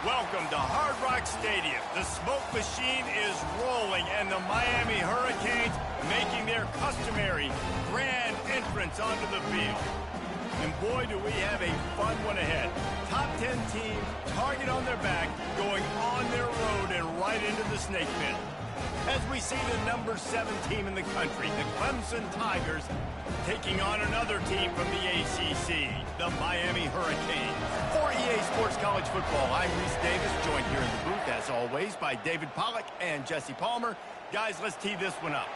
Welcome to Hard Rock Stadium. The smoke machine is rolling, and the Miami Hurricanes making their customary grand entrance onto the field. And boy, do we have a fun one ahead. Top 10 team, target on their back, going on their road and right into the snake pit. As we see the number 7 team in the country, the Clemson Tigers, taking on another team from the ACC, the Miami Hurricanes. For EA Sports College Football, I'm Reese Davis, joined here in the booth, as always, by David Pollack and Jesse Palmer. Guys, let's tee this one up.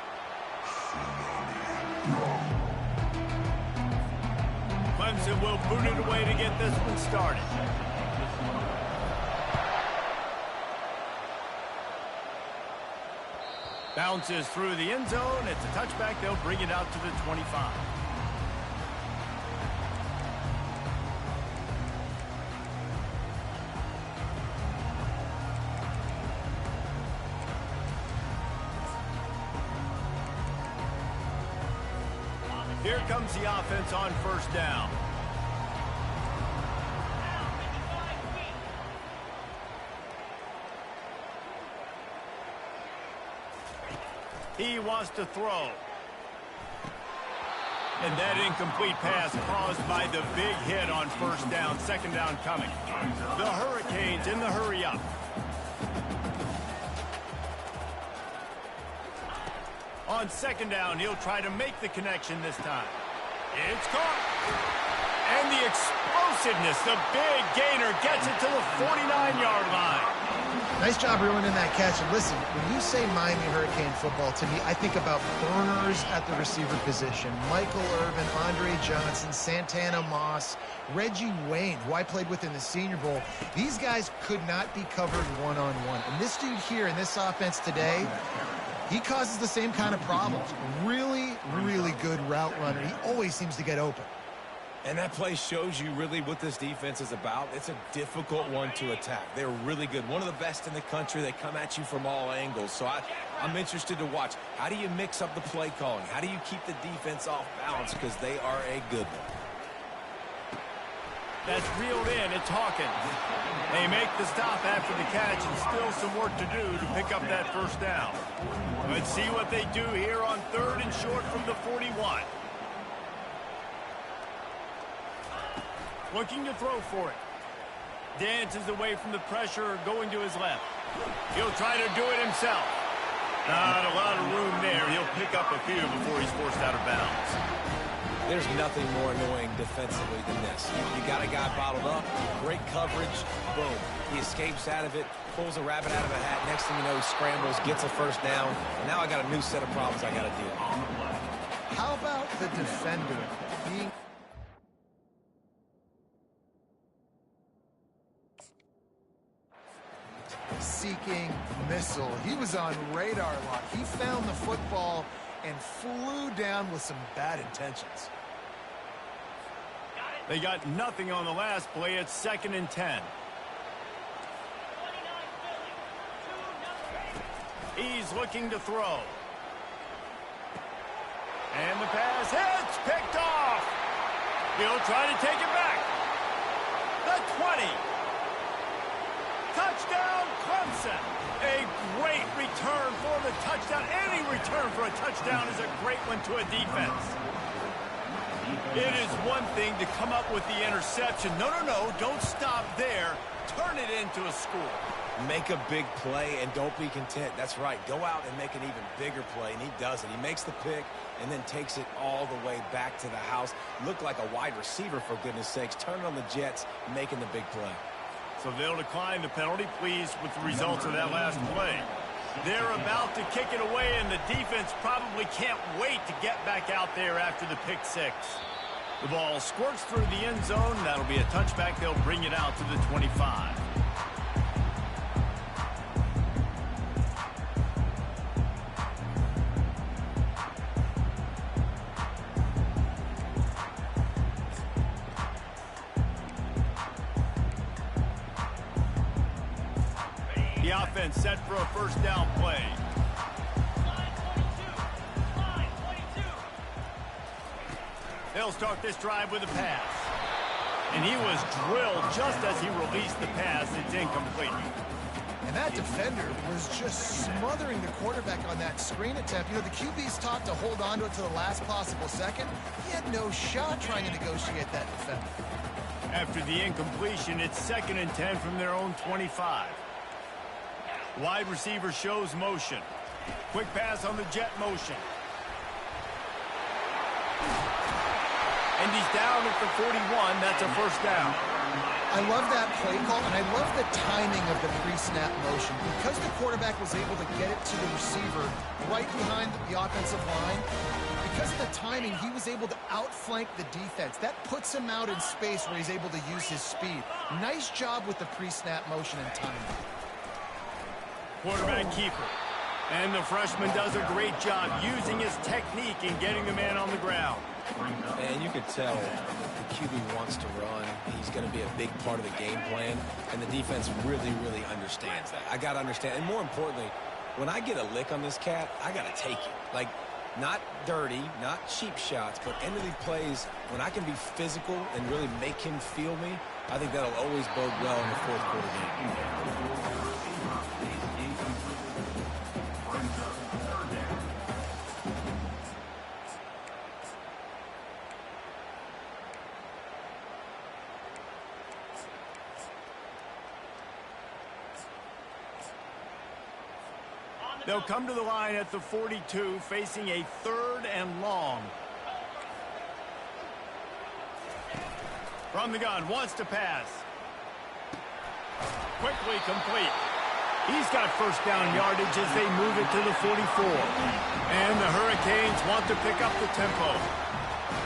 Clemson will boot it away to get this one started. Bounces through the end zone. It's a touchback. They'll bring it out to the 25. Here comes the offense on first down. He wants to throw. And that incomplete pass caused by the big hit on first down. Second down coming. The Hurricanes in the hurry up. On second down, he'll try to make the connection this time. It's caught. And the explosiveness, the big gainer gets it to the 49-yard line. Nice job ruining that catch. And listen, when you say Miami Hurricane football, to me, I think about burners at the receiver position. Michael Irvin, Andre Johnson, Santana Moss, Reggie Wayne, who I played with in the Senior Bowl. These guys could not be covered one-on-one. And this dude here in this offense today, he causes the same kind of problems. Really, really good route runner. He always seems to get open. And that play shows you really what this defense is about. It's a difficult one to attack. They're really good. One of the best in the country. They come at you from all angles. So I'm interested to watch. How do you mix up the play calling? How do you keep the defense off balance? Because they are a good one. That's reeled in. It's Hawkins. They make the stop after the catch, and still some work to do to pick up that first down. Let's see what they do here on third and short from the 41. Looking to throw for it. Dances away from the pressure, going to his left. He'll try to do it himself. Not a lot of room there. He'll pick up a few before he's forced out of bounds. There's nothing more annoying defensively than this. You got a guy bottled up, great coverage, boom. He escapes out of it, pulls a rabbit out of a hat. Next thing you know, he scrambles, gets a first down. And now I got a new set of problems I got to deal with. How about the defender being... seeking missile. He was on radar lock. He found the football and flew down with some bad intentions. They got nothing on the last play. It's 2nd and 10. He's looking to throw. And the pass hits, picked off. He'll try to take it back. The 20. Touchdown, Clemson. A great return for the touchdown. Any return for a touchdown is a great one to a defense. It is one thing to come up with the interception. No, don't stop there. Turn it into a score. Make a big play and don't be content. That's right. Go out and make an even bigger play, and he does it. He makes the pick and then takes it all the way back to the house. Looked like a wide receiver, for goodness sakes. Turn on the Jets, making the big play. So they'll decline the penalty, pleased with the results of that last play. They're about to kick it away, and the defense probably can't wait to get back out there after the pick six. The ball squirts through the end zone. That'll be a touchback. They'll bring it out to the 25. The offense set for a first down play. They'll start this drive with a pass. And he was drilled just as he released the pass. It's incomplete. And that defender was just smothering the quarterback on that screen attempt. You know, the QB's taught to hold on to it to the last possible second. He had no shot trying to negotiate that defender. After the incompletion, it's 2nd and 10 from their own 25. Wide receiver shows motion. Quick pass on the jet motion. And he's down at the 41. That's a first down. I love that play call, and I love the timing of the pre-snap motion. Because the quarterback was able to get it to the receiver right behind the offensive line, because of the timing, he was able to outflank the defense. That puts him out in space where he's able to use his speed. Nice job with the pre-snap motion and timing. Quarterback keeper. And the freshman does a great job using his technique and getting the man on the ground. And you could tell the QB wants to run. He's going to be a big part of the game plan, and the defense really, really understands that. I got to understand, and more importantly, when I get a lick on this cat, I got to take it. Like, not dirty, not cheap shots, but end of the plays, when I can be physical and really make him feel me, I think that'll always bode well in the fourth quarter game. They'll come to the line at the 42, facing a 3rd and long. From the gun, wants to pass. Quickly complete. He's got first down yardage as they move it to the 44. And the Hurricanes want to pick up the tempo.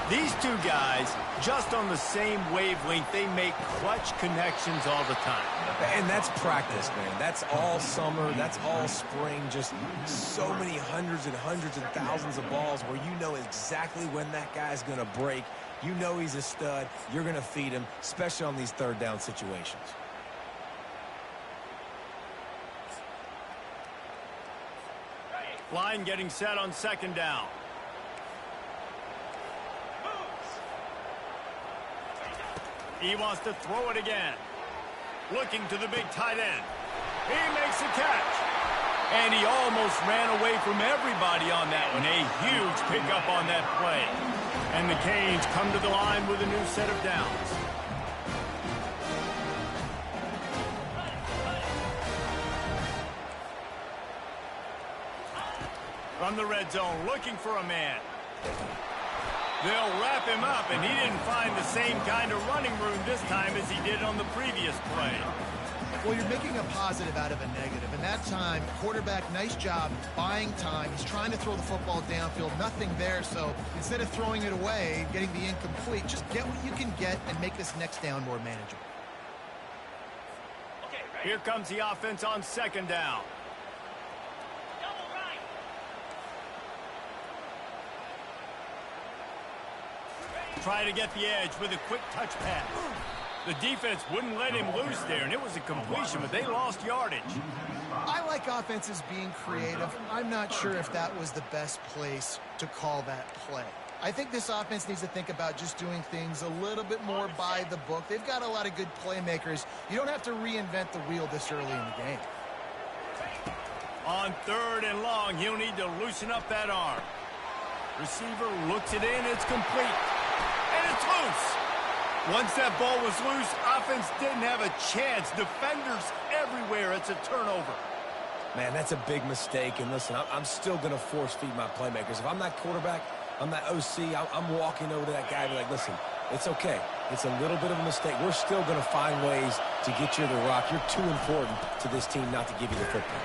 These two guys, just on the same wavelength, they make clutch connections all the time. And that's practice, man. That's all summer. That's all spring. Just so many hundreds and thousands of balls where you know exactly when that guy's going to break. You know he's a stud. You're going to feed him, especially on these 3rd down situations. Line getting set on 2nd down. He wants to throw it again. Looking to the big tight end. He makes the catch. And he almost ran away from everybody on that one. A huge pickup on that play. And the Canes come to the line with a new set of downs. From the red zone, looking for a man. They'll wrap him up, and he didn't find the same kind of running room this time as he did on the previous play. Well, you're making a positive out of a negative. And that time, quarterback, nice job buying time. He's trying to throw the football downfield. Nothing there, so instead of throwing it away, getting the incomplete, just get what you can get and make this next down more manageable. Here comes the offense on 2nd down. Try to get the edge with a quick touch pass. The defense wouldn't let him loose there, and it was a completion, but they lost yardage. I like offenses being creative. I'm not sure if that was the best place to call that play. I think this offense needs to think about just doing things a little bit more by the book. They've got a lot of good playmakers. You don't have to reinvent the wheel this early in the game. On 3rd and long, he'll need to loosen up that arm. Receiver looks it in, it's complete. And it's loose. Once that ball was loose, offense didn't have a chance. Defenders everywhere. It's a turnover. Man, that's a big mistake. And listen, I'm still going to force feed my playmakers. If I'm that quarterback, I'm that OC, I'm walking over to that guy and be like, listen, it's okay. It's a little bit of a mistake. We're still going to find ways to get you the rock. You're too important to this team not to give you the football.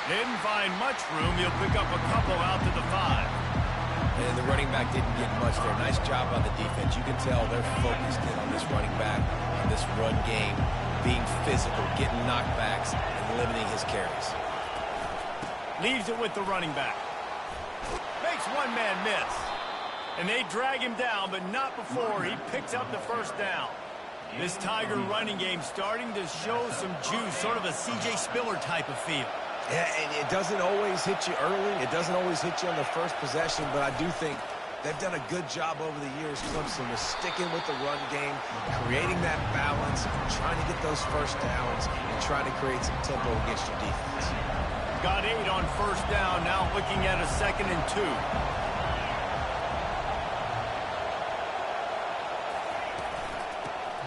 Didn't find much room. He'll pick up a couple out to the 5. And the running back didn't get much there. Nice job on the defense. You can tell they're focused in on this running back, on this run game, being physical, getting knockbacks, and limiting his carries. Leaves it with the running back. Makes one man miss. And they drag him down, but not before he picks up the first down. This Tiger running game starting to show some juice, sort of a C.J. Spiller type of feel. Yeah, and it doesn't always hit you early. It doesn't always hit you on the first possession, but I do think They've done a good job over the years, Clemson, with sticking with the run game, creating that balance, trying to get those first downs, and trying to create some tempo against your defense. Got 8 on first down, now looking at a 2nd and 2.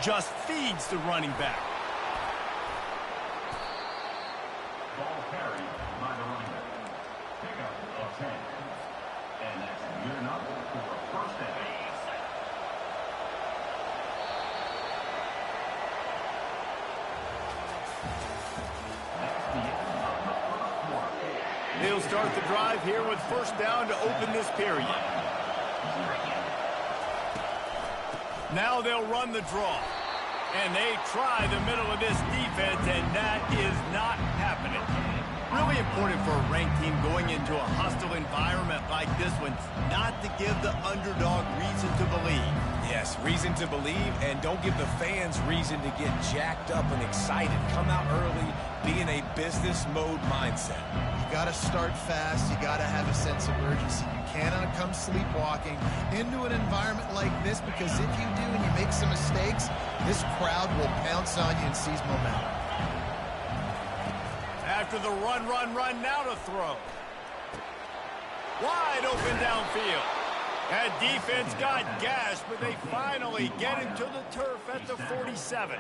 Just feeds the running back. Ball carried by the running back. Pickup of 10. And that's good enough for a first down. They'll start the drive here with first down to open this period. Now they'll run the draw. And they try the middle of this defense, and that is not happening. Really important for a ranked team going into a hostile environment like this one, not to give the underdog reason to believe. Yes, reason to believe, and don't give the fans reason to get jacked up and excited. Come out early, be in a business mode mindset. You got to start fast. You got to have a sense of urgency. You cannot come sleepwalking into an environment like this, because if you do and you make some mistakes, this crowd will pounce on you and seize momentum. After the run, now to throw. Wide open downfield. That defense got gashed, but they finally get him to the turf at the 47.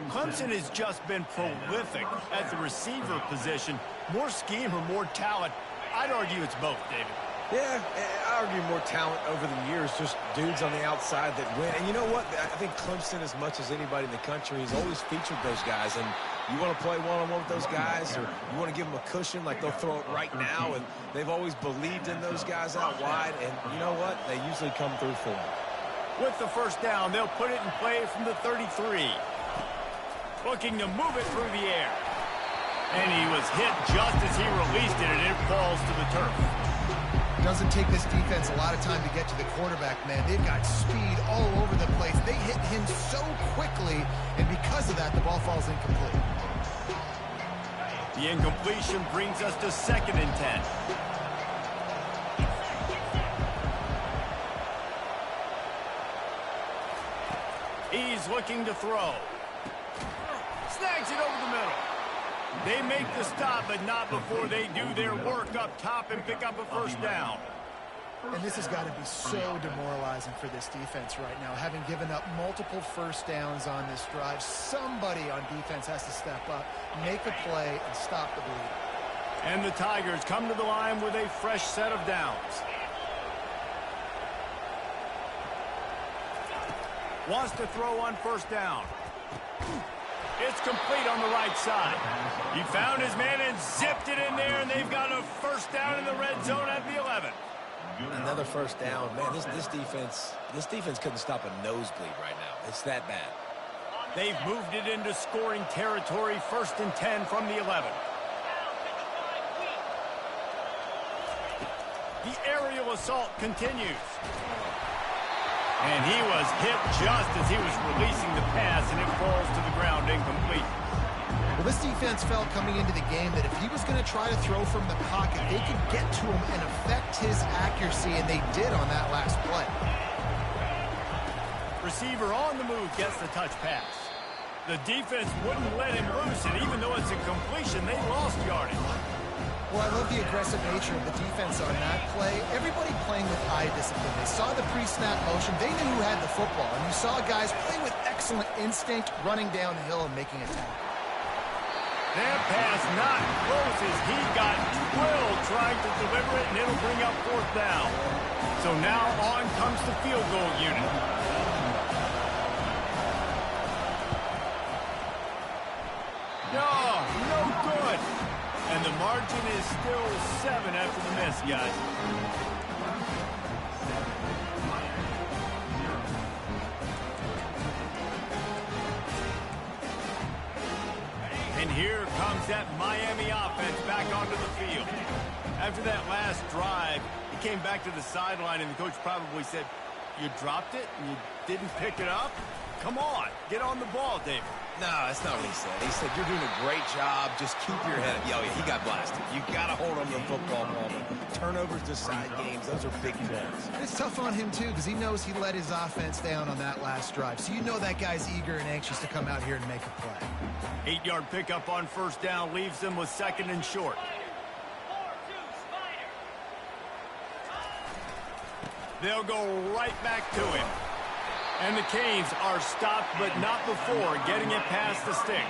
Clemson has just been prolific at the receiver position. More scheme or more talent? I'd argue it's both, David. Yeah, I argue more talent over the years, just dudes on the outside that win. And you know what? I think Clemson, as much as anybody in the country, has always featured those guys. And you want to play one-on-one with those guys, or you want to give them a cushion, like they'll throw it right now. And they've always believed in those guys out wide. And you know what? They usually come through for them. With the first down, they'll put it in play from the 33. Looking to move it through the air. And he was hit just as he released it, and it falls to the turf. Doesn't take this defense a lot of time to get to the quarterback, man. They've got speed all over the place. They hit him so quickly, and because of that, the ball falls incomplete. The incompletion brings us to 2nd and 10. He's looking to throw. Snags it over the middle. They make the stop, but not before they do their work up top and pick up a first down. And this has got to be so demoralizing for this defense right now. Having given up multiple first downs on this drive, somebody on defense has to step up, make a play, and stop the bleeding. And the Tigers come to the line with a fresh set of downs. Wants to throw on first down. It's complete on the right side. He found his man and zipped it in there, and they've got a first down in the red zone at the 11. Another first down. Man, this defense couldn't stop a nosebleed right now. It's that bad. They've moved it into scoring territory, 1st and 10 from the 11. The aerial assault continues. And he was hit just as he was releasing the pass, and it falls to the ground incomplete. Well, this defense felt coming into the game that if he was going to try to throw from the pocket, they could get to him and affect his accuracy, and they did on that last play. Receiver on the move gets the touch pass. The defense wouldn't let him loose, and even though it's a completion, they lost yardage. Well, I love the aggressive nature of the defense on that play. Everybody playing with eye discipline. They saw the pre-snap motion. They knew who had the football. And you saw guys play with excellent instinct, running downhill and making a tackle. That pass not close as he got drilled trying to deliver it, and it'll bring up 4th down. So now on comes the field goal unit. No good. And the margin is still 7 after the miss, guys. And here comes that Miami offense back onto the field. After that last drive, he came back to the sideline, and the coach probably said, "You dropped it and you didn't pick it up? Come on, get on the ball, David." No, that's not what he said. He said, you're doing a great job. Just keep your head up. Oh, yeah, he got blasted. You got to hold on to the football, Palmer. Turnovers decide games. Those are big plays. It's tough on him, too, because he knows he let his offense down on that last drive. So you know that guy's eager and anxious to come out here and make a play. 8-yard pickup on first down leaves them with second and short. They'll go right back to him. And the Canes are stopped, but not before getting it past the sticks.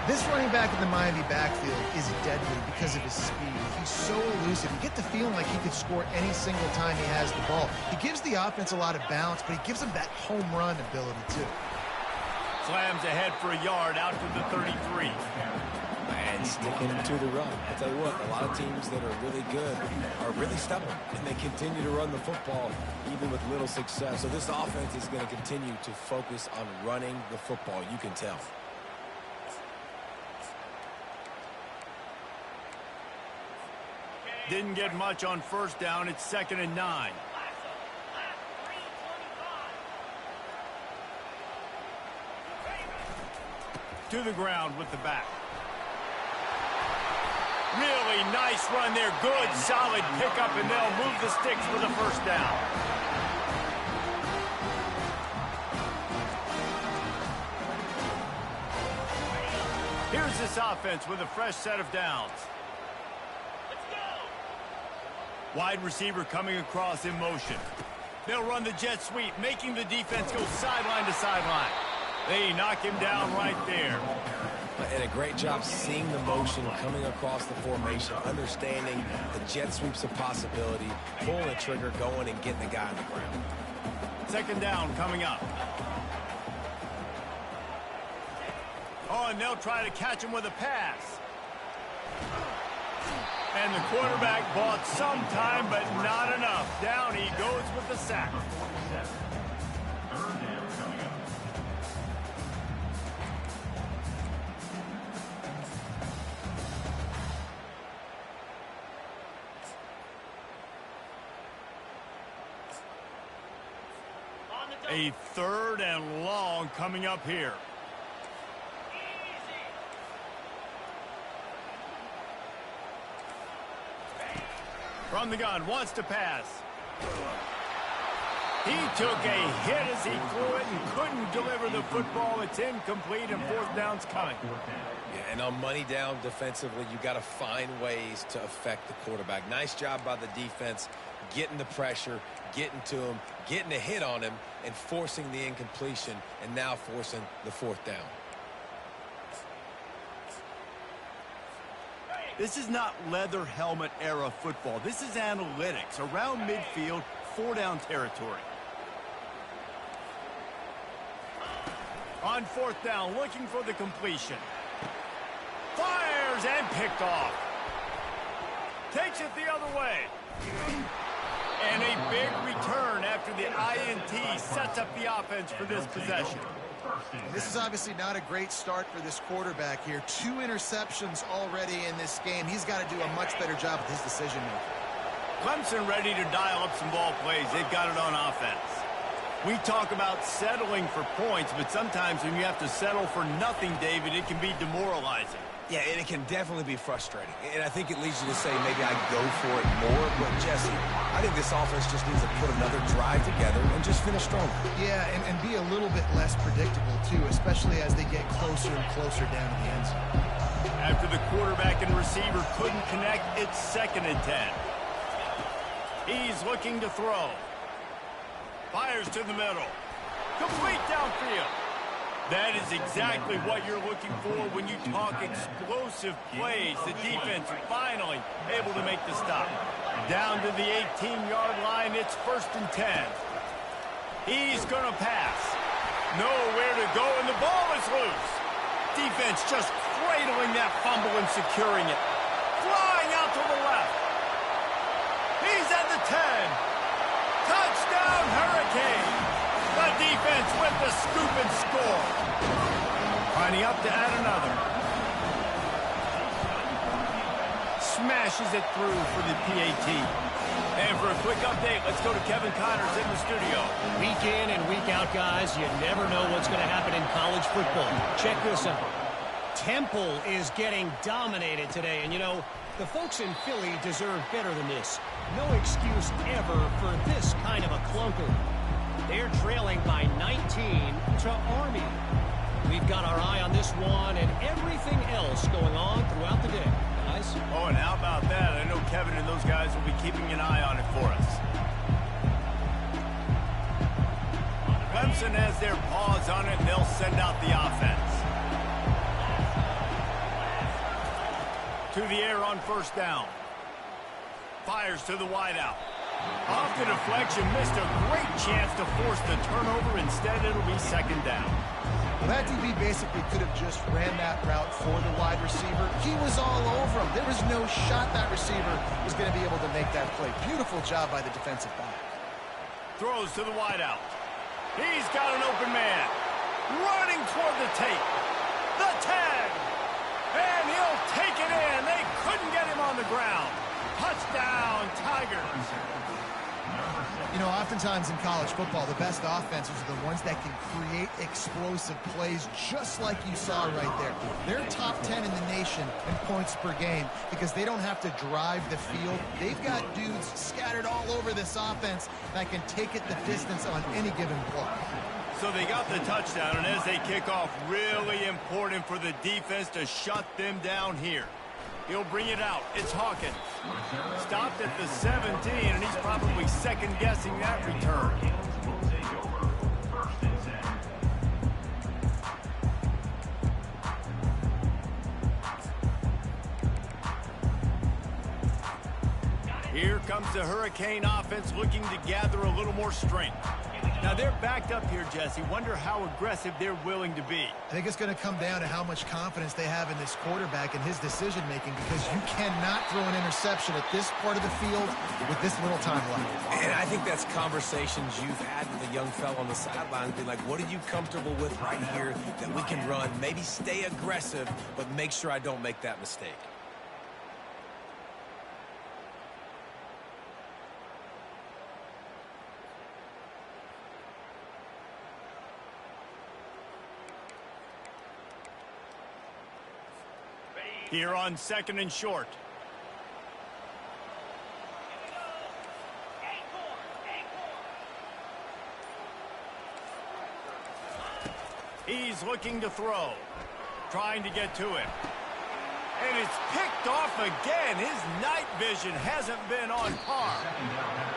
This running back in the Miami backfield is deadly because of his speed. He's so elusive. You get the feeling like he could score any single time he has the ball. He gives the offense a lot of balance, but he gives them that home run ability, too. Slams ahead for a yard out to the 33. And sticking to the run. I tell you what, a lot of teams that are really good are really stubborn, and they continue to run the football even with little success. So this offense is going to continue to focus on running the football. You can tell. Didn't get much on first down. It's 2nd and 9. To the ground with the back. Really nice run there. Good, solid pickup, and they'll move the sticks for the first down. Here's this offense with a fresh set of downs. Wide receiver coming across in motion. They'll run the jet sweep, making the defense go sideline to sideline. They knock him down right there. And a great job seeing the motion coming across the formation, understanding the jet sweep's a possibility, pulling the trigger, going and getting the guy on the ground. 2nd down coming up. Oh, and they'll try to catch him with a pass. And the quarterback bought some time, but not enough. Down he goes with the sack. A 3rd and long coming up here. From the gun, wants to pass. He took a hit as he threw it and couldn't deliver the football. It's incomplete and 4th down's coming. Yeah, and on money down defensively, you got to find ways to affect the quarterback. Nice job by the defense, getting the pressure, getting to him, getting a hit on him, and forcing the incompletion, and now forcing the 4th down. This is not leather helmet era football. This is analytics. Around midfield, 4-down territory. On 4th down, looking for the completion. Fires and picked off. Takes it the other way. And a big return after the INT sets up the offense for this possession. This is obviously not a great start for this quarterback here. 2 interceptions already in this game. He's got to do a much better job with his decision-making. Clemson ready to dial up some ball plays. They've got it on offense. We talk about settling for points, but sometimes when you have to settle for nothing, David, it can be demoralizing. Yeah, and it can definitely be frustrating. And I think it leads you to say maybe I go for it more. But, Jesse, I think this offense just needs to put another drive together and just finish stronger. Yeah, and be a little bit less predictable, too, especially as they get closer and closer down to the end zone. After the quarterback and receiver couldn't connect, it's 2nd and 10. He's looking to throw. Fires to the middle. Complete downfield. That is exactly what you're looking for when you talk explosive plays. The defense finally able to make the stop. Down to the 18-yard line, it's 1st and 10. He's going to pass. Nowhere to go, and the ball is loose. Defense just cradling that fumble and securing it. Flying out to the left. He's at the 10. Touchdown, Hurricane. The defense with the scoop and score. Finding up to add another. Smashes it through for the PAT. And for a quick update, let's go to Kevin Connors in the studio. Week in and week out, guys, you never know what's going to happen in college football. Check this out. Temple is getting dominated today, and you know, the folks in Philly deserve better than this. No excuse ever for this kind of a clunker. They're trailing by 19 to Army. We've got our eye on this one and everything else going on throughout the day. Guys? Oh, and how about that? I know Kevin and those guys will be keeping an eye on it for us. Clemson has their paws on it, and they'll send out the offense. To the air on first down. Fires to the wideout. Off the deflection, missed a great chance to force the turnover. Instead, it'll be second down. Well, that DB basically could have just ran that route for the wide receiver. He was all over him. There was no shot that receiver was going to be able to make that play. Beautiful job by the defensive back. Throws to the wideout. He's got an open man. Running toward the tape. The tag. And he'll take it in. They couldn't get him on the ground. Touchdown, Tigers. You know, oftentimes in college football, the best offenses are the ones that can create explosive plays just like you saw right there. They're top 10 in the nation in points per game because they don't have to drive the field. They've got dudes scattered all over this offense that can take it the distance on any given play. So they got the touchdown, and as they kick off, really important for the defense to shut them down here. He'll bring it out. It's Hawkins. Stopped at the 17, and he's probably second-guessing that return. Here comes the Hurricane offense looking to gather a little more strength. Now, they're backed up here, Jesse. Wonder how aggressive they're willing to be. I think it's going to come down to how much confidence they have in this quarterback and his decision-making because you cannot throw an interception at this part of the field with this little time left. And I think that's conversations you've had with a young fellow on the sidelines. Be like, what are you comfortable with right here that we can run? Maybe stay aggressive, but make sure I don't make that mistake. Here on second and short. He's looking to throw. Trying to get to him. And it's picked off again. His night vision hasn't been on par.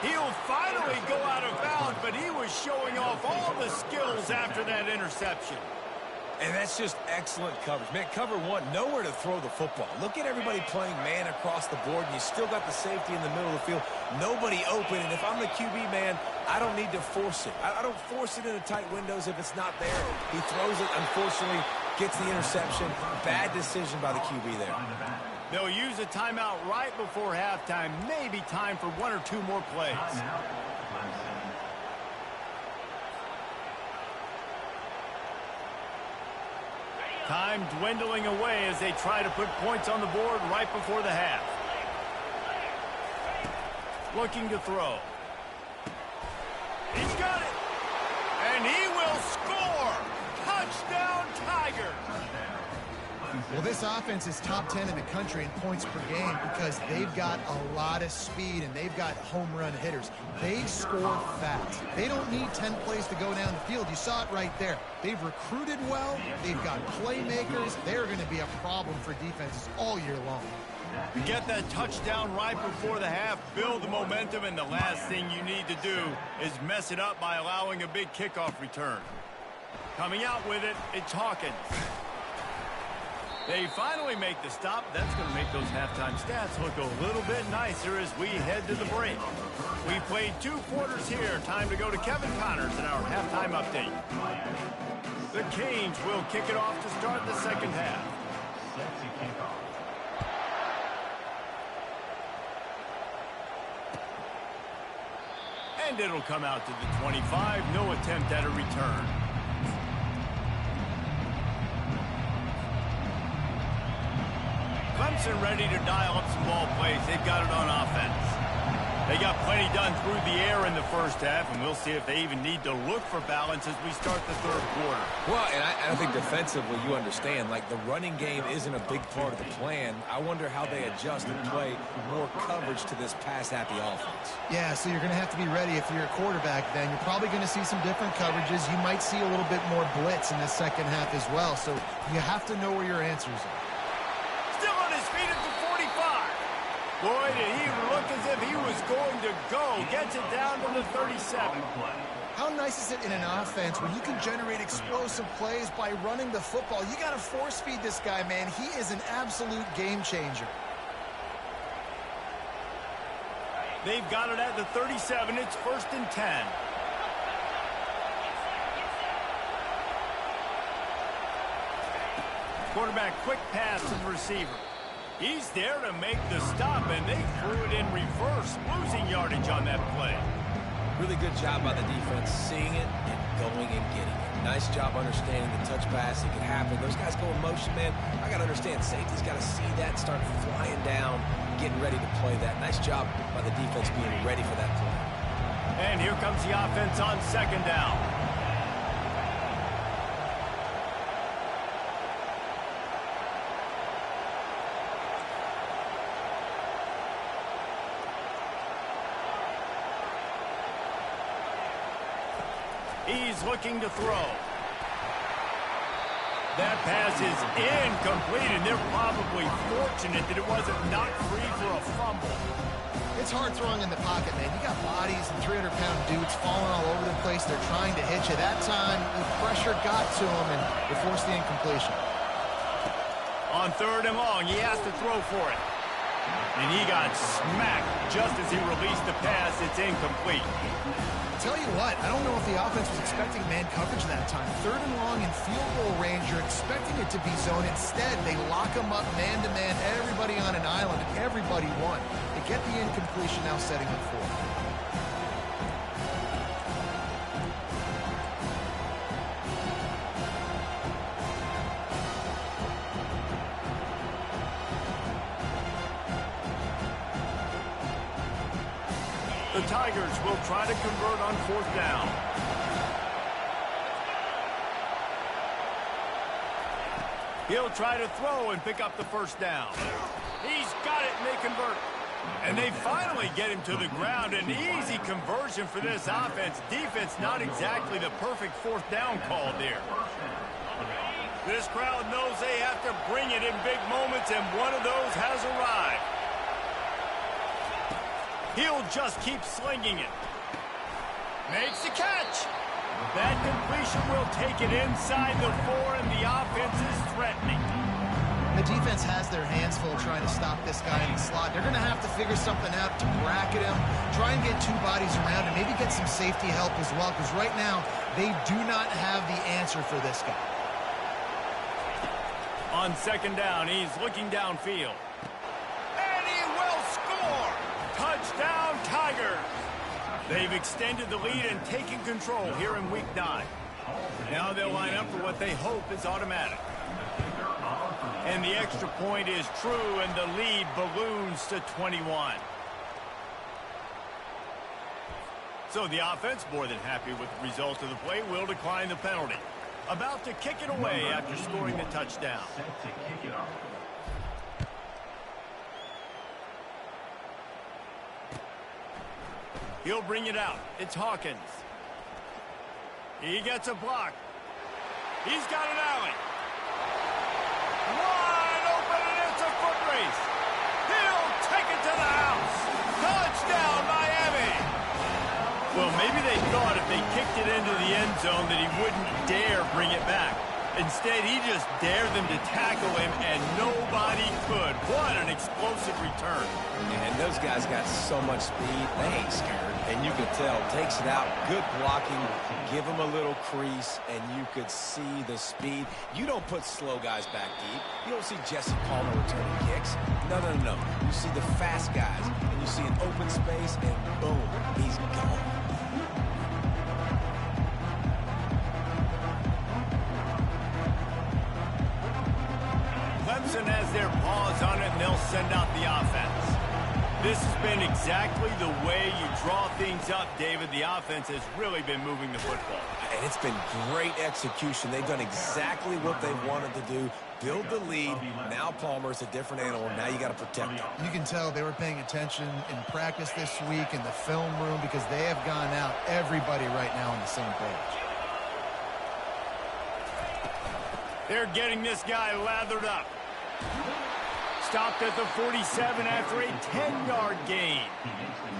He'll finally go out of bounds, but he was showing off all the skills after that interception. And that's just excellent coverage. Man, cover one, nowhere to throw the football. Look at everybody playing man across the board, and you still got the safety in the middle of the field. Nobody open, and if I'm the QB, man, I don't need to force it. I don't force it into tight windows if it's not there. He throws it, unfortunately, gets the interception. Bad decision by the QB there. They'll use a timeout right before halftime. Maybe time for one or two more plays. Time dwindling away as they try to put points on the board right before the half. Looking to throw. He's got it. And he will score. Touchdown, Tigers. Well, this offense is top 10 in the country in points per game because they've got a lot of speed and they've got home run hitters. They score fast. They don't need 10 plays to go down the field. You saw it right there. They've recruited well. They've got playmakers. They're going to be a problem for defenses all year long. Get that touchdown right before the half, build the momentum, and the last thing you need to do is mess it up by allowing a big kickoff return. Coming out with it, it's Hawkins. They finally make the stop. That's going to make those halftime stats look a little bit nicer as we head to the break. We played 2 quarters here. Time to go to Kevin Connors in our halftime update. The Canes will kick it off to start the second half. And it'll come out to the 25. No attempt at a return. Clemson ready to dial up some ball plays. They've got it on offense. They got plenty done through the air in the first half, and we'll see if they even need to look for balance as we start the third quarter. Well, and I think defensively, you understand, like the running game isn't a big part of the plan. I wonder how they adjust and play more coverage to this pass-happy offense. Yeah, so you're going to have to be ready if you're a quarterback then. You're probably going to see some different coverages. You might see a little bit more blitz in the second half as well, so you have to know where your answers are. Still on his feet at the 45. Boy, did he look as if he was going to go. Gets it down to the 37. How nice is it in an offense when you can generate explosive plays by running the football? You got to force feed this guy, man. He is an absolute game changer. They've got it at the 37. It's 1st and 10. Quarterback quick pass to the receiver. He's there to make the stop, and they threw it in reverse, losing yardage on that play. Really good job by the defense, seeing it and going and getting it. Nice job understanding the touch pass. It could happen. Those guys go in motion, man. I got to understand, safety's got to see that, start flying down, getting ready to play that. Nice job by the defense being ready for that play. And here comes the offense on 2nd down. He's looking to throw. That pass is incomplete, and they're probably fortunate that it wasn't knocked free for a fumble. It's hard throwing in the pocket, man. You got bodies and 300-pound dudes falling all over the place. They're trying to hit you. That time, the pressure got to him, and they forced the incompletion. On 3rd and long, he has to throw for it. And he got smacked just as he released the pass. It's incomplete. Tell you what, I don't know if the offense was expecting man coverage that time. 3rd and long in field goal range, you're expecting it to be zone. Instead, they lock them up man-to-man, everybody on an island, and everybody won. They get the incompletion, now setting up for it. The Tigers will try to convert on 4th down. He'll try to throw and pick up the 1st down. He's got it, and they convert. And they finally get him to the ground. An easy conversion for this offense. Defense not exactly the perfect 4th down call there. This crowd knows they have to bring it in big moments, and one of those has arrived. He'll just keep slinging it. Makes the catch. That completion will take it inside the 4, and the offense is threatening. The defense has their hands full trying to stop this guy in the slot. They're going to have to figure something out to bracket him, try and get 2 bodies around, and maybe get some safety help as well, because right now they do not have the answer for this guy. On 2nd down, he's looking downfield. And he will score! Touchdown, Tigers! They've extended the lead and taken control here in Week 9. Now they'll line up for what they hope is automatic. And the extra point is true, and the lead balloons to 21. So the offense, more than happy with the result of the play, will decline the penalty. About to kick it away after scoring the touchdown. He'll bring it out. It's Hawkins. He gets a block. He's got an alley. Wide open, and it's a foot race. He'll take it to the house. Touchdown, Miami. Well, maybe they thought if they kicked it into the end zone that he wouldn't dare bring it back. Instead, he just dared them to tackle him, and nobody could. What an explosive return. And those guys got so much speed, they ain't scared. And you can tell, takes it out, good blocking, give him a little crease, and you could see the speed. You don't put slow guys back deep. You don't see Jesse Palmer returning kicks. No. You see the fast guys, and you see an open space, and boom, he's gone. Clemson has their paws on it, and they'll send out the offense. This has been exactly the way you draw things up, David. The offense has really been moving the football. And it's been great execution. They've done exactly what they wanted to do. Build the lead. Now Palmer's a different animal. Now you got to protect him. You can tell they were paying attention in practice this week in the film room because they have gone out, everybody right now on the same page. They're getting this guy lathered up. Stopped at the 47 after a 10-yard gain.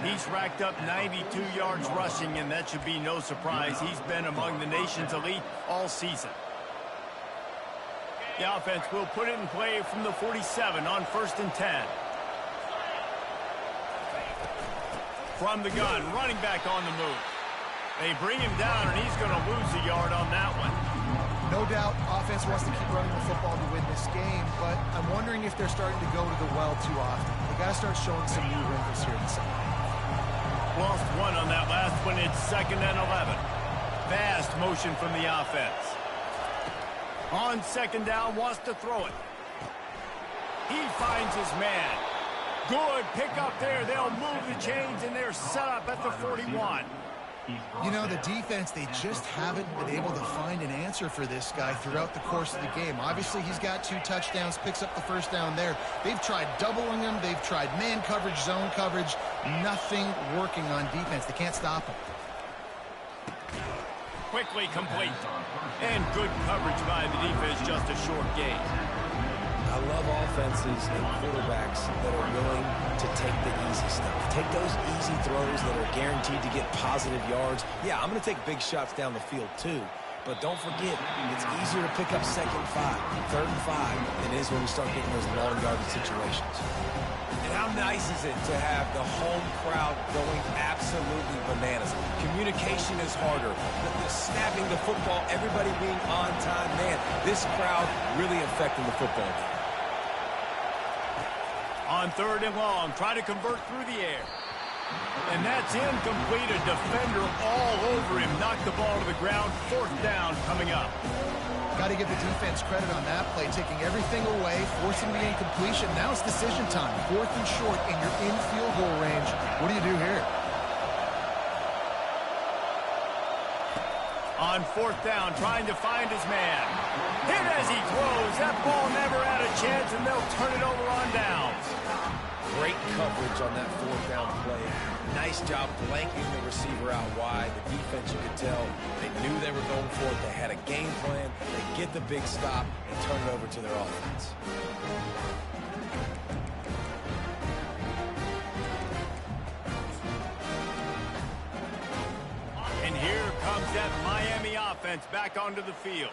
He's racked up 92 yards rushing, and that should be no surprise. He's been among the nation's elite all season. The offense will put it in play from the 47 on 1st and 10. From the gun, running back on the move. They bring him down, and he's going to lose a yard on that one. No doubt, offense wants to keep running the football to win this game, but I'm wondering if they're starting to go to the well too often. They got to start showing some new wrinkles here in the second half. Lost one on that last one. It's 2nd and 11. Fast motion from the offense. On 2nd down, wants to throw it. He finds his man. Good pick up there. They'll move the chains, and they're set up at the 41. You know, the defense, they just haven't been able to find an answer for this guy throughout the course of the game. Obviously, he's got 2 touchdowns, picks up the 1st down there. They've tried doubling him. They've tried man coverage, zone coverage. Nothing working on defense. They can't stop him. Quickly complete. And good coverage by the defense, just a short gain. I love offenses and quarterbacks that are willing to take the easy stuff. Take those easy throws that are guaranteed to get positive yards. Yeah, I'm going to take big shots down the field too. But don't forget, it's easier to pick up 2nd and 5, 3rd and 5 than it is when we start getting those long yardage situations. And how nice is it to have the home crowd going absolutely bananas? Communication is harder. The snapping the football, everybody being on time. Man, this crowd really affecting the football game. On 3rd and long, try to convert through the air. And that's incomplete. A defender all over him. Knocked the ball to the ground. 4th down coming up. Got to give the defense credit on that play, taking everything away, forcing the incompletion. Now it's decision time. 4th and short, and you're in field goal range. What do you do here? On 4th down, trying to find his man. Hit as he throws. That ball never had a chance, and they'll turn it over on downs. Great coverage on that 4th down play. Nice job blanking the receiver out wide. The defense, you could tell, they knew they were going for it. They had a game plan. They get the big stop and turn it over to their offense. And here comes that Miami offense back onto the field.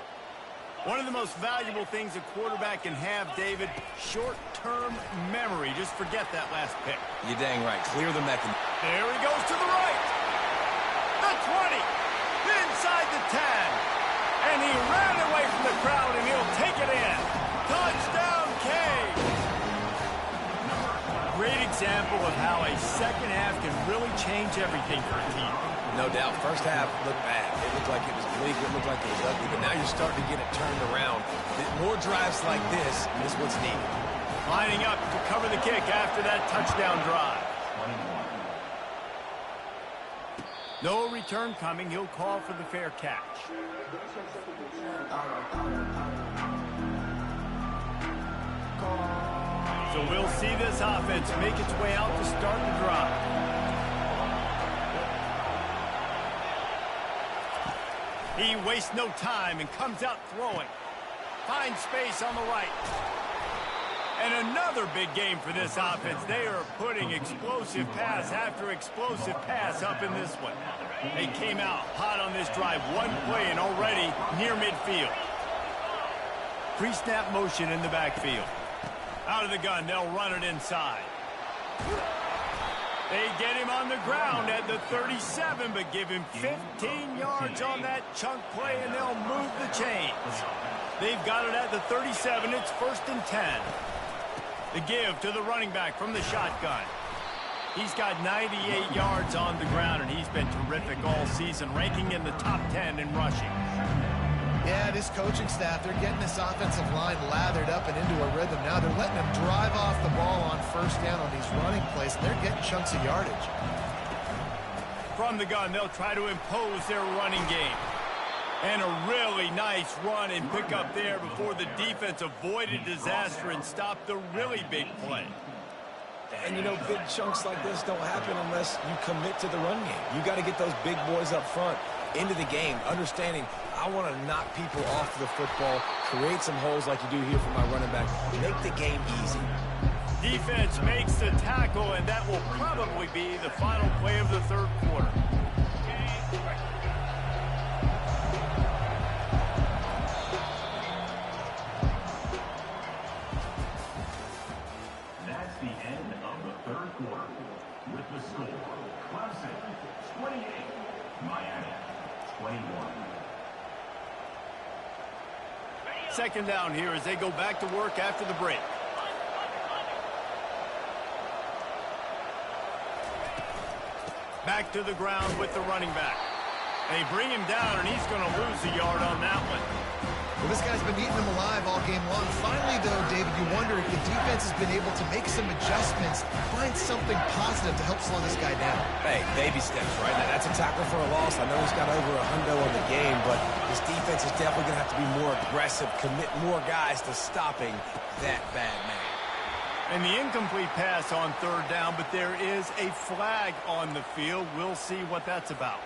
One of the most valuable things a quarterback can have, David, short-term memory. Just forget that last pick. You're dang right. Clear the mechanism. There he goes to the right. The 20. Inside the 10. And he ran away from the crowd, and he'll take it in. Touchdown, Cage. Great example of how a second half can really change everything for a team. No doubt. First half looked bad. It looked like it was bleak. It looked like it was ugly. But now you're starting to get it turned around. More drives like this is what's needed. Lining up to cover the kick after that touchdown drive. No return coming. He'll call for the fair catch. So we'll see this offense make its way out to start the drive. He wastes no time and comes out throwing. Finds space on the right. And another big game for this offense. They are putting explosive pass after explosive pass up in this one. They came out hot on this drive. One play and already near midfield. Pre-snap motion in the backfield. Out of the gun, they'll run it inside. They get him on the ground at the 37, but give him 15 yards on that chunk play, and they'll move the chains. They've got it at the 37. It's 1st and 10. The give to the running back from the shotgun. He's got 98 yards on the ground, and he's been terrific all season, ranking in the top 10 in rushing. Yeah, this coaching staff, they're getting this offensive line lathered up and into a rhythm. Now they're letting them drive off the ball on first down on these running plays, and they're getting chunks of yardage. From the gun, they'll try to impose their running game. And a really nice run and pick up there before the defense avoided disaster and stopped the really big play. And, you know, big chunks like this don't happen unless you commit to the run game. You got to get those big boys up front into the game, understanding I want to knock people off the football, create some holes like you do here for my running back, make the game easy. Defense makes the tackle, and that will probably be the final play of the third quarter. That's the end of the third quarter. With the score, Clemson 28, Miami 21. Second down here as they go back to work after the break. Back to the ground with the running back. They bring him down, and he's going to lose a yard on that one. Well, this guy's been eating them alive all game long. Finally, though, David, you wonder if the defense has been able to make some adjustments, find something positive to help slow this guy down. Hey, baby steps, right? Now, that's a tackle for a loss. I know he's got over $100 on the game, but this defense is definitely going to have to be more aggressive, commit more guys to stopping that bad man. And the incomplete pass on third down, but there is a flag on the field. We'll see what that's about.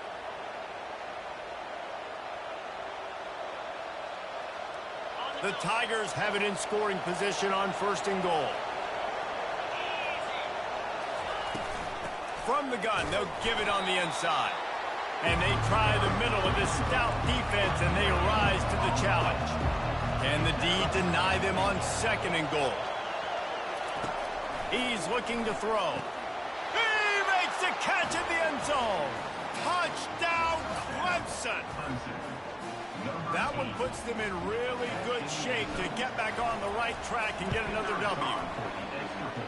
The Tigers have it in scoring position on first and goal. From the gun, they'll give it on the inside. And they try the middle of this stout defense, and they rise to the challenge. Can the D deny them on second and goal? He's looking to throw. He makes the catch in the end zone. Touchdown, Clemson. That one puts them in really good shape to get back on the right track and get another W.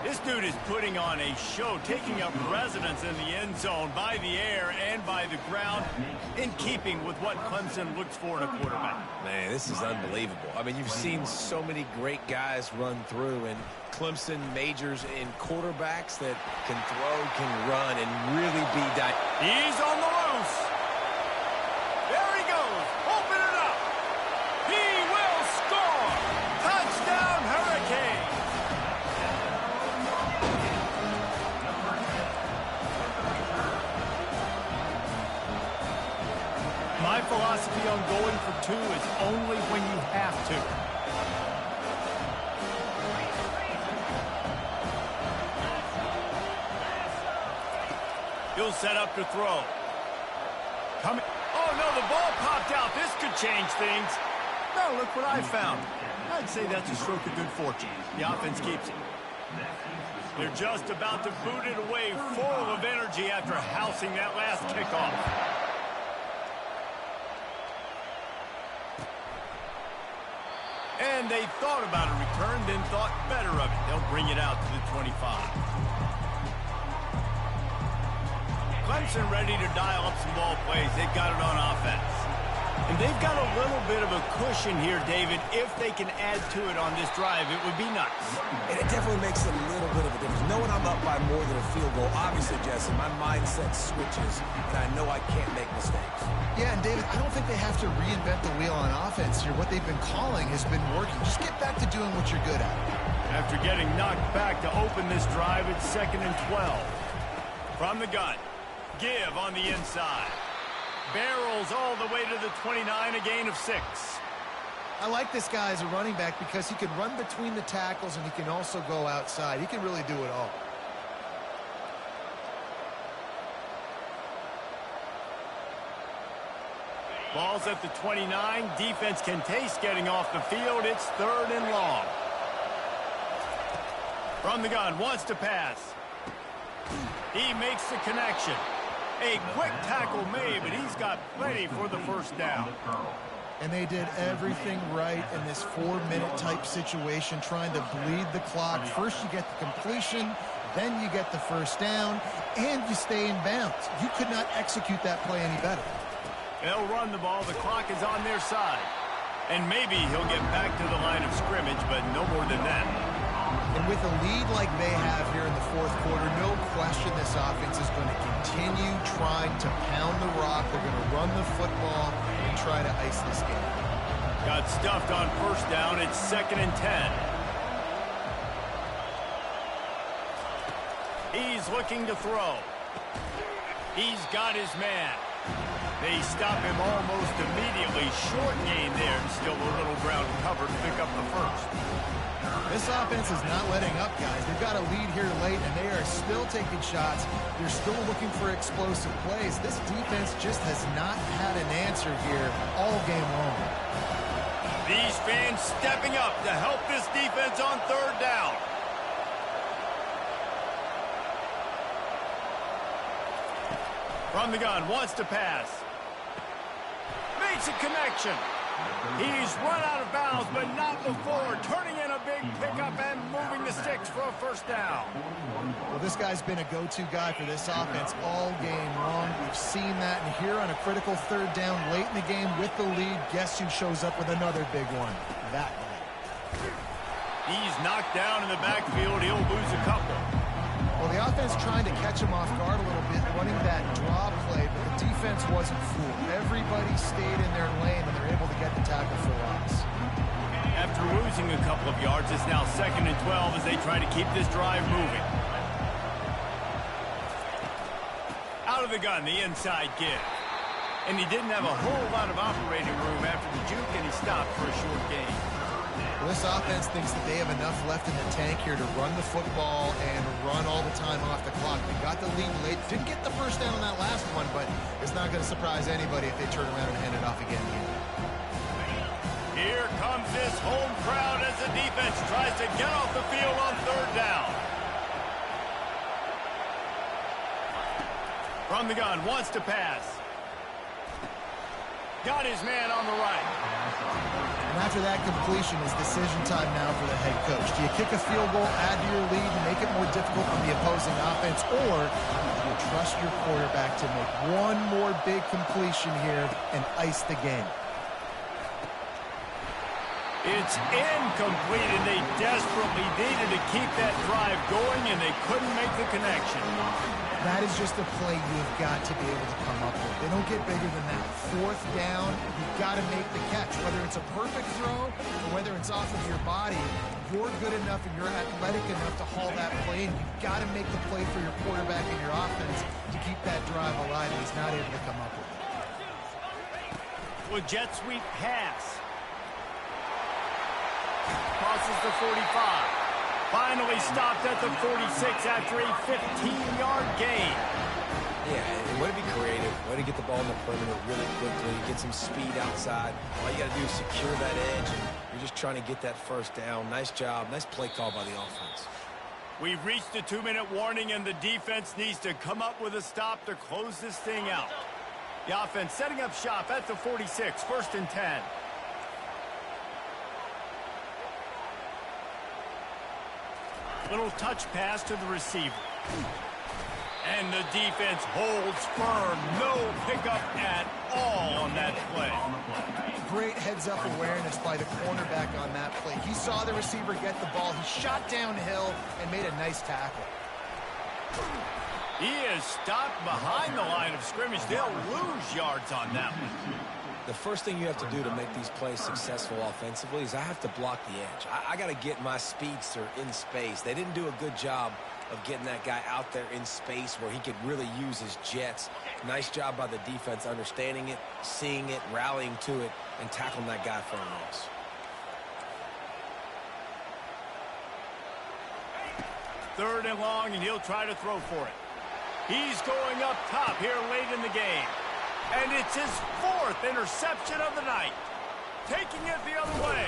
This dude is putting on a show, taking up residence in the end zone by the air and by the ground, in keeping with what Clemson looks for in a quarterback. Man, this is unbelievable. I mean, you've seen so many great guys run through, and Clemson majors in quarterbacks that can throw, can run, and really be He's on the loose. There he goes. Open it up. He will score. Touchdown, Hurricane. My philosophy on going for two is only when you have to. He'll set up to throw. Coming. Oh, no, the ball popped out. This could change things. Now, look what I found. I'd say that's a stroke of good fortune. The offense keeps it. They're just about to boot it away, full of energy after housing that last kickoff. And they thought about a return, then thought better of it. They'll bring it out to the 25. Clemson ready to dial up some ball plays. They've got it on offense. And they've got a little bit of a cushion here, David. If they can add to it on this drive, it would be nice. And it definitely makes a little bit of a difference. Knowing I'm up by more than a field goal, obviously, Jesse, my mindset switches, and I know I can't make mistakes. Yeah, and David, I don't think they have to reinvent the wheel on offense here. What they've been calling has been working. Just get back to doing what you're good at. After getting knocked back to open this drive, it's 2nd and 12. From the gun. Give on the inside. Barrels all the way to the 29, a gain of 6. I like this guy as a running back because he can run between the tackles and he can also go outside. He can really do it all. Ball's at the 29. Defense can taste getting off the field. It's 3rd and long. From the gun, wants to pass. He makes the connection. A quick tackle made, but he's got plenty for the first down. And they did everything right in this 4-minute type situation, trying to bleed the clock. First you get the completion, then you get the first down, and you stay in bounds. You could not execute that play any better. They'll run the ball. The clock is on their side. And maybe he'll get back to the line of scrimmage, but no more than that. And with a lead like they have here in the fourth quarter, no question this offense is going to continue trying to pound the rock. They're going to run the football and try to ice this game. Got stuffed on first down. It's 2nd and 10. He's looking to throw. He's got his man. They stop him almost immediately. Short gain there, and still a little ground cover to pick up the first. This offense is not letting up, guys. They've got a lead here late, and they are still taking shots. They're still looking for explosive plays. This defense just has not had an answer here all game long. These fans stepping up to help this defense on third down. From the gun, wants to pass. Makes a connection. He's run out of bounds, but not before. Turning in a big pickup and moving the sticks for a first down. Well, this guy's been a go-to guy for this offense all game long. We've seen that, and here on a critical third down late in the game with the lead, guess who shows up with another big one? That guy. He's knocked down in the backfield. He'll lose a couple. Well, the offense trying to catch him off guard a little bit, running that draw play, but the defense wasn't fooled. Everybody stayed in their lane, and they're able to get the tackle for loss. After losing a couple of yards, it's now 2nd and 12 as they try to keep this drive moving. Out of the gun, the inside give. And he didn't have a whole lot of operating room after the juke, and he stopped for a short gain. Well, this offense thinks that they have enough left in the tank here to run the football and run all the time off the clock. They got the lead late. Didn't get the first down on that last one, but it's not going to surprise anybody if they turn around and hand it off again here. Here comes this home crowd as the defense tries to get off the field on third down. From the gun, wants to pass. Got his man on the right. And after that completion, it's decision time now for the head coach. Do you kick a field goal, add to your lead, and make it more difficult on the opposing offense, or do you trust your quarterback to make one more big completion here and ice the game? It's incomplete, and they desperately needed to keep that drive going, and they couldn't make the connection. That is just a play you've got to be able to come up with. They don't get bigger than that. Fourth down, you've got to make the catch. Whether it's a perfect throw or whether it's off of your body, you're good enough and you're athletic enough to haul that play in. You've got to make the play for your quarterback and your offense to keep that drive alive, and he's not able to come up with it. With jet sweep pass. Crosses the 45. Finally stopped at the 46 after a 15-yard gain. Yeah, and way to be creative. Way to get the ball in the perimeter really quickly. Get some speed outside. All you got to do is secure that edge, and you're just trying to get that first down. Nice job. Nice play call by the offense. We've reached the 2-minute warning, and the defense needs to come up with a stop to close this thing out. The offense setting up shop at the 46, 1st and 10. Little touch pass to the receiver. And the defense holds firm. No pickup at all on that play. Great heads-up awareness by the cornerback on that play. He saw the receiver get the ball. He shot downhill and made a nice tackle. He is stopped behind the line of scrimmage. They'll lose yards on that one. The first thing you have to do to make these plays successful offensively is I have to block the edge. I got to get my speedster in space. They didn't do a good job of getting that guy out there in space where he could really use his jets. Nice job by the defense understanding it, seeing it, rallying to it, and tackling that guy for a loss. Third and long, and he'll try to throw for it. He's going up top here late in the game. And it's his 4th interception of the night. Taking it the other way.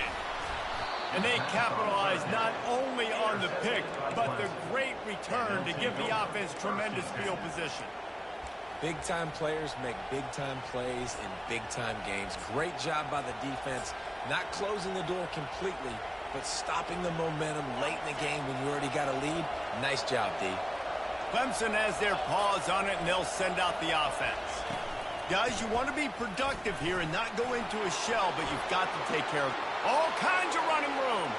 And they capitalize not only on the pick, but the great return to give the offense tremendous field position. Big-time players make big-time plays in big-time games. Great job by the defense, not closing the door completely, but stopping the momentum late in the game when you already got a lead. Nice job, D. Clemson has their paws on it, and they'll send out the offense. Guys, you want to be productive here and not go into a shell, but you've got to take care of all kinds of running room.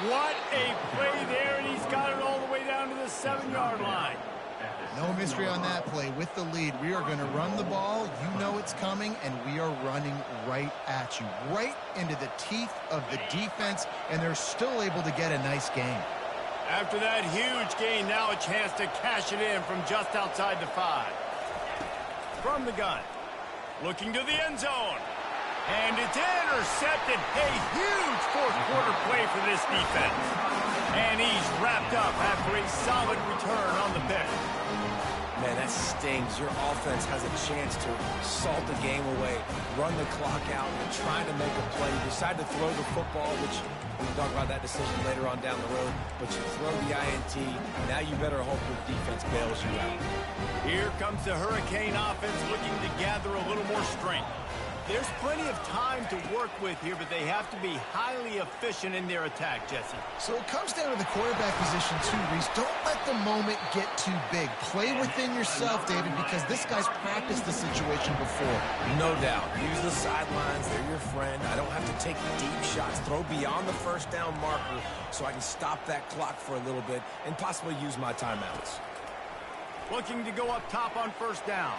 What a play there, and he's got it all the way down to the 7-yard line. No mystery on that play. With the lead, we are going to run the ball. You know it's coming, and we are running right at you, right into the teeth of the defense, and they're still able to get a nice gain. After that huge gain, now a chance to cash it in from just outside the 5. From the gun, looking to the end zone. And it's intercepted. A huge fourth-quarter play for this defense. And he's wrapped up after a solid return on the pick. Man, that stings. Your offense has a chance to salt the game away, run the clock out, and trying to make a play. You decide to throw the football, which we can talk about that decision later on down the road, but you throw the INT. Now you better hope your defense bails you out. Here comes the Hurricane offense looking to gather a little more strength. There's plenty of time to work with here, but they have to be highly efficient in their attack, Jesse. So it comes down to the quarterback position too, Reese. Don't let the moment get too big. Play within yourself, David, because this guy's practiced the situation before. No doubt. Use the sidelines. They're your friend. I don't have to take deep shots. Throw beyond the first down marker so I can stop that clock for a little bit and possibly use my timeouts. Looking to go up top on first down.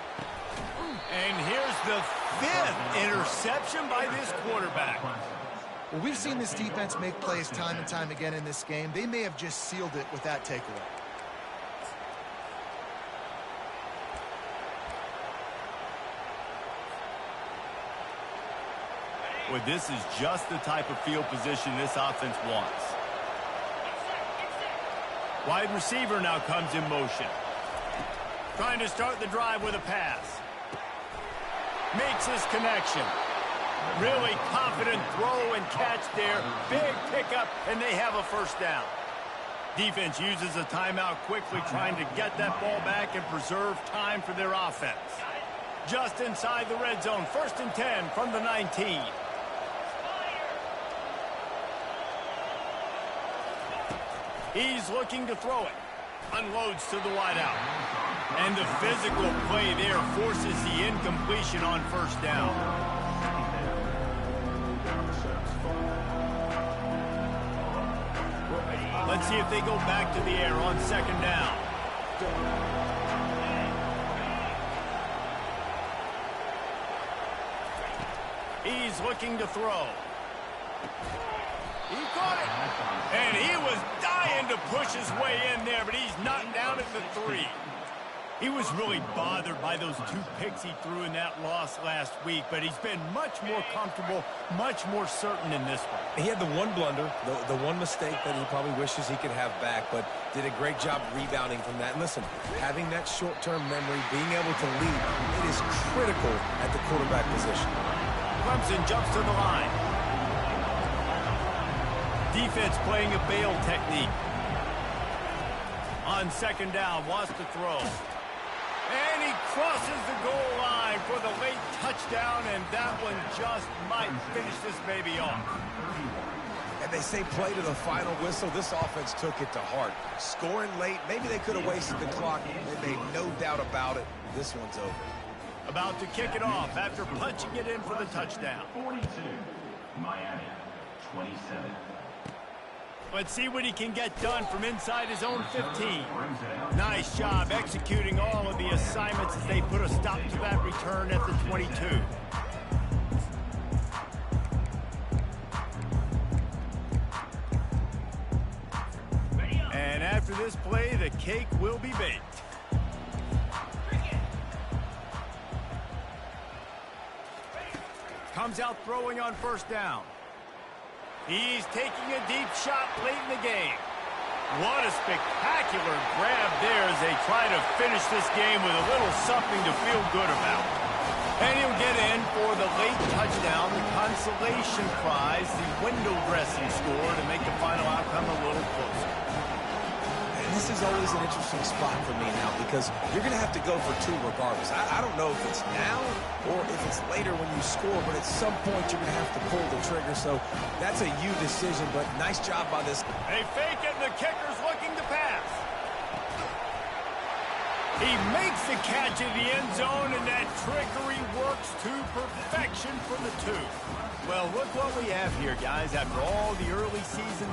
And here's the 5th interception by this quarterback. Well, we've seen this defense make plays time and time again in this game. They may have just sealed it with that takeaway. Well, this is just the type of field position this offense wants. Wide receiver now comes in motion. Trying to start the drive with a pass. Makes his connection. Really confident throw and catch there. Big pickup, and they have a first down. Defense uses a timeout quickly, trying to get that ball back and preserve time for their offense. Just inside the red zone, 1st and 10 from the 19. He's looking to throw it. Unloads to the wideout. And the physical play there forces the incompletion on first down. Let's see if they go back to the air on 2nd down. He's looking to throw. He caught it. And he was dying to push his way in there, but he's knocked down at the 3. He was really bothered by those 2 picks he threw in that loss last week, but he's been much more comfortable, much more certain in this one. He had the one blunder, the one mistake that he probably wishes he could have back, but did a great job rebounding from that. And listen, having that short-term memory, being able to lead, it is critical at the quarterback position. Clemson jumps to the line. Defense playing a bail technique. On 2nd down, wants to throw. And he crosses the goal line for the late touchdown, and that one just might finish this baby off. And they say play to the final whistle. This offense took it to heart. Scoring late, maybe they could have wasted the clock. They made no doubt about it. This one's over. About to kick it off after punching it in for the touchdown. 42, Miami, 27. Let's see what he can get done from inside his own 15. Nice job executing all of the assignments as they put a stop to that return at the 22. And after this play, the cake will be baked. Comes out throwing on first down. He's taking a deep shot late in the game. What a spectacular grab there as they try to finish this game with a little something to feel good about. And he'll get in for the late touchdown, the consolation prize, the window dressing score to make the final outcome a little closer. And this is always an interesting spot for me now because you're going to have to go for 2 regardless. I don't know if it's now or if it's later when you score, but at some point you're going to have to pull the trigger. So that's a you decision, but nice job by this. They fake it, and the kicker's looking to pass. He makes the catch in the end zone, and that trickery works to perfection for the two. Well, look what we have here, guys. After all the early season